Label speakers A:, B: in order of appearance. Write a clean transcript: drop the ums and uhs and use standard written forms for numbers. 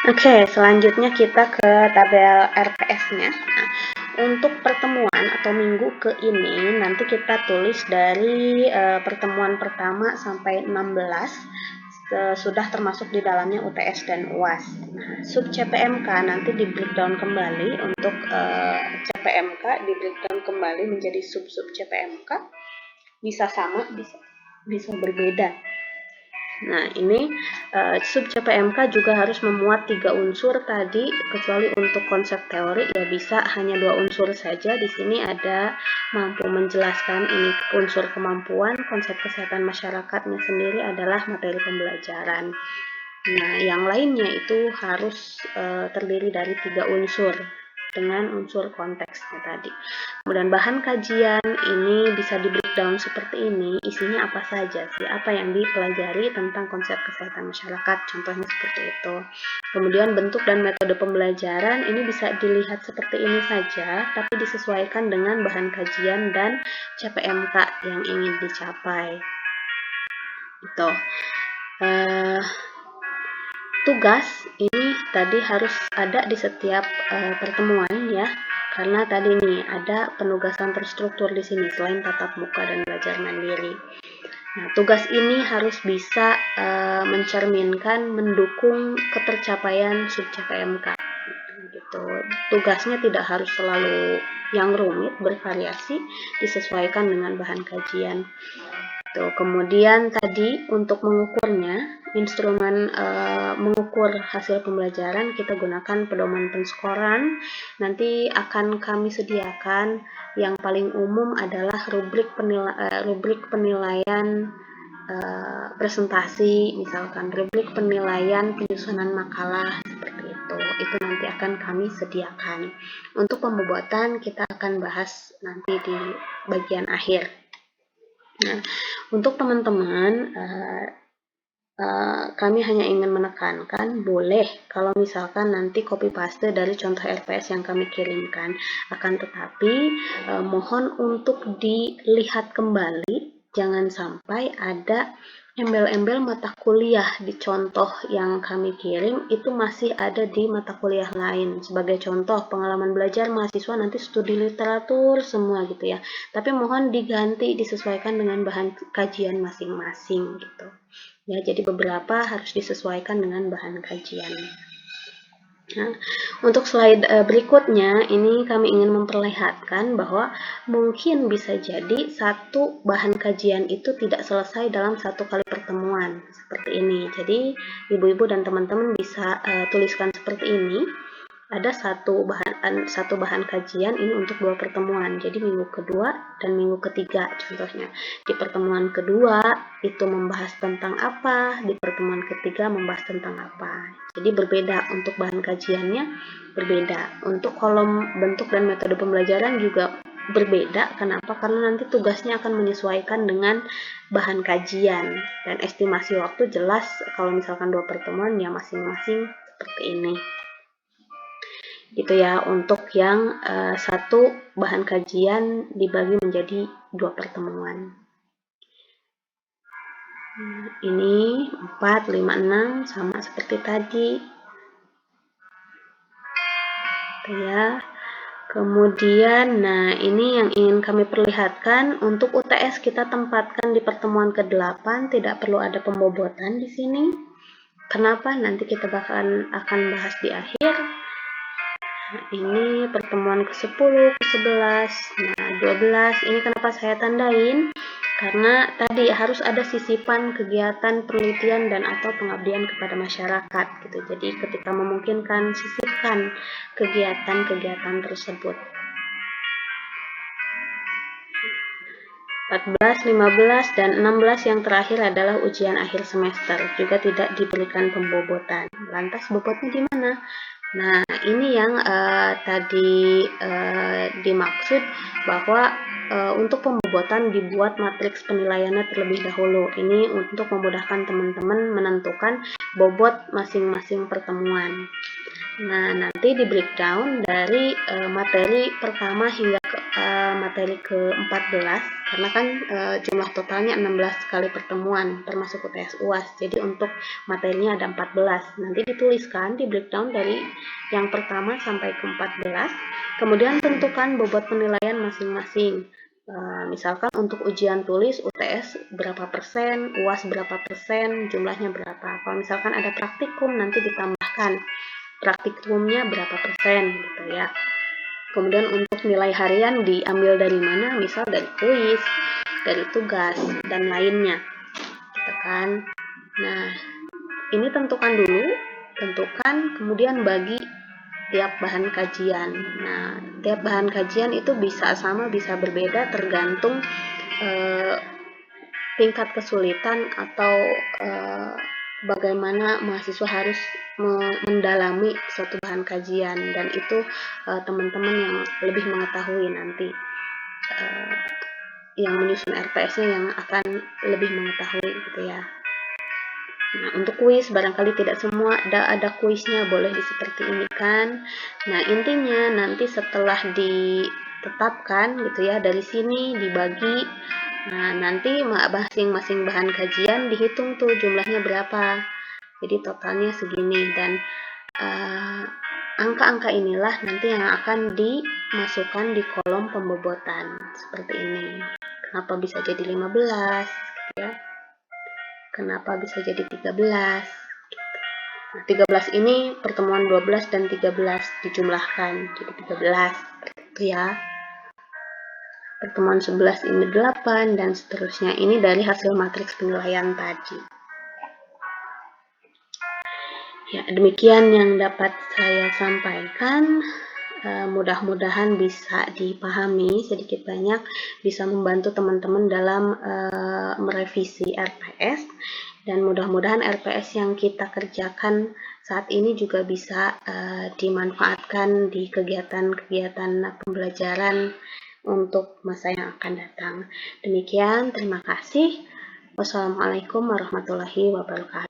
A: Oke, selanjutnya kita ke tabel RPS-nya. Nah, untuk pertemuan atau minggu ke ini nanti kita tulis dari pertemuan pertama sampai 16 sudah termasuk di dalamnya UTS dan UAS. Nah, sub CPMK nanti di breakdown kembali untuk CPMK di breakdown kembali menjadi sub-sub CPMK, bisa sama, bisa berbeda. Nah, ini sub CPMK juga harus memuat 3 unsur tadi, kecuali untuk konsep teori ya bisa hanya 2 unsur saja. Di sini ada mampu menjelaskan, ini unsur kemampuan, konsep kesehatan masyarakatnya sendiri adalah materi pembelajaran. Nah, yang lainnya itu harus terdiri dari 3 unsur dengan unsur konteksnya tadi. Kemudian bahan kajian ini bisa di breakdown seperti ini, isinya apa saja sih, apa yang dipelajari tentang konsep kesehatan masyarakat, contohnya seperti itu. Kemudian bentuk dan metode pembelajaran ini bisa dilihat seperti ini saja, tapi disesuaikan dengan bahan kajian dan CPMK yang ingin dicapai. Itu. Tugas ini tadi harus ada di setiap pertemuan ya, karena tadi nih ada penugasan terstruktur di sini selain tatap muka dan belajar mandiri. Nah, tugas ini harus bisa mencerminkan, mendukung ketercapaian sub CPMK. Gitu. Tugasnya tidak harus selalu yang rumit, bervariasi, disesuaikan dengan bahan kajian. Tuh, kemudian tadi untuk mengukurnya, instrumen mengukur hasil pembelajaran kita gunakan pedoman penskoran. Nanti akan kami sediakan yang paling umum adalah rubrik penilaian presentasi, misalkan rubrik penilaian penyusunan makalah seperti itu. Itu nanti akan kami sediakan. Untuk pembobotan kita akan bahas nanti di bagian akhir. Nah, untuk teman-teman, kami hanya ingin menekankan, boleh kalau misalkan nanti copy paste dari contoh RPS yang kami kirimkan, akan tetapi mohon untuk dilihat kembali, jangan sampai ada embel-embel mata kuliah di contoh yang kami kirim itu masih ada di mata kuliah lain. Sebagai contoh, pengalaman belajar mahasiswa nanti studi literatur semua gitu ya. Tapi mohon diganti, disesuaikan dengan bahan kajian masing-masing gitu. Ya, jadi beberapa harus disesuaikan dengan bahan kajian. Nah, untuk slide berikutnya, ini kami ingin memperlihatkan bahwa mungkin bisa jadi satu bahan kajian itu tidak selesai dalam satu kali pertemuan, seperti ini. Jadi, ibu-ibu dan teman-teman bisa tuliskan seperti ini. Ada satu bahan kajian ini untuk 2 pertemuan. Jadi minggu kedua dan minggu ketiga contohnya. Di pertemuan kedua itu membahas tentang apa, di pertemuan ketiga membahas tentang apa. Jadi berbeda untuk bahan kajiannya, berbeda. Untuk kolom bentuk dan metode pembelajaran juga berbeda. Kenapa? Karena nanti tugasnya akan menyesuaikan dengan bahan kajian, dan estimasi waktu jelas kalau misalkan 2 pertemuan ya masing-masing seperti ini. Gitu ya, untuk yang satu bahan kajian dibagi menjadi 2 pertemuan. Ini 4, 5, 6 sama seperti tadi. Gitu ya. Kemudian, nah ini yang ingin kami perlihatkan, untuk UTS kita tempatkan di pertemuan ke-8, tidak perlu ada pembobotan di sini. Kenapa? Nanti kita akan bahas di akhir. Nah, ini pertemuan ke-10, ke-11, nah 12, ini kenapa saya tandain? Karena tadi harus ada sisipan kegiatan penelitian dan atau pengabdian kepada masyarakat gitu. Jadi ketika memungkinkan, sisipkan kegiatan-kegiatan tersebut. 14, 15, dan 16 yang terakhir adalah ujian akhir semester. Juga tidak diberikan pembobotan. Lantas bobotnya di mana? Nah, ini yang tadi dimaksud bahwa untuk pembobotan dibuat matriks penilaiannya terlebih dahulu. Ini untuk memudahkan teman-teman menentukan bobot masing-masing pertemuan. Nah, nanti di breakdown dari materi pertama hingga materi ke-14 karena kan jumlah totalnya 16 kali pertemuan termasuk UTS UAS. Jadi untuk materinya ada 14. Nanti dituliskan di breakdown dari yang pertama sampai ke-14. Kemudian tentukan bobot penilaian masing-masing. Misalkan untuk ujian tulis UTS berapa persen, UAS berapa persen, jumlahnya berapa. Kalau misalkan ada praktikum nanti ditambahkan praktikumnya berapa persen gitu ya. Kemudian untuk nilai harian diambil dari mana? Misal dari kuis, dari tugas, dan lainnya. Gitu kan. Nah, ini tentukan dulu, kemudian bagi tiap bahan kajian. Nah, tiap bahan kajian itu bisa sama, bisa berbeda tergantung tingkat kesulitan atau bagaimana mahasiswa harus mendalami suatu bahan kajian, dan itu teman-teman yang lebih mengetahui nanti, yang menyusun RPS-nya yang akan lebih mengetahui gitu ya. Nah, untuk kuis barangkali tidak semua ada kuisnya, boleh seperti ini kan. Nah, intinya nanti setelah ditetapkan gitu ya, dari sini dibagi. Nah, nanti masing-masing bahan kajian dihitung tuh jumlahnya berapa. Jadi totalnya segini, dan angka-angka inilah nanti yang akan dimasukkan di kolom pembobotan seperti ini. Kenapa bisa jadi 15 gitu ya? Kenapa bisa jadi 13? Nah, 13 ini pertemuan 12 dan 13 dijumlahkan jadi 13 gitu ya. Pertemuan 11 ini 8 dan seterusnya. Ini dari hasil matriks penilaian tadi. Ya, demikian yang dapat saya sampaikan. Mudah-mudahan bisa dipahami sedikit banyak, bisa membantu teman-teman dalam merevisi RPS, dan mudah-mudahan RPS yang kita kerjakan saat ini juga bisa dimanfaatkan di kegiatan-kegiatan pembelajaran untuk masa yang akan datang. Demikian, terima kasih. Wassalamualaikum warahmatullahi wabarakatuh.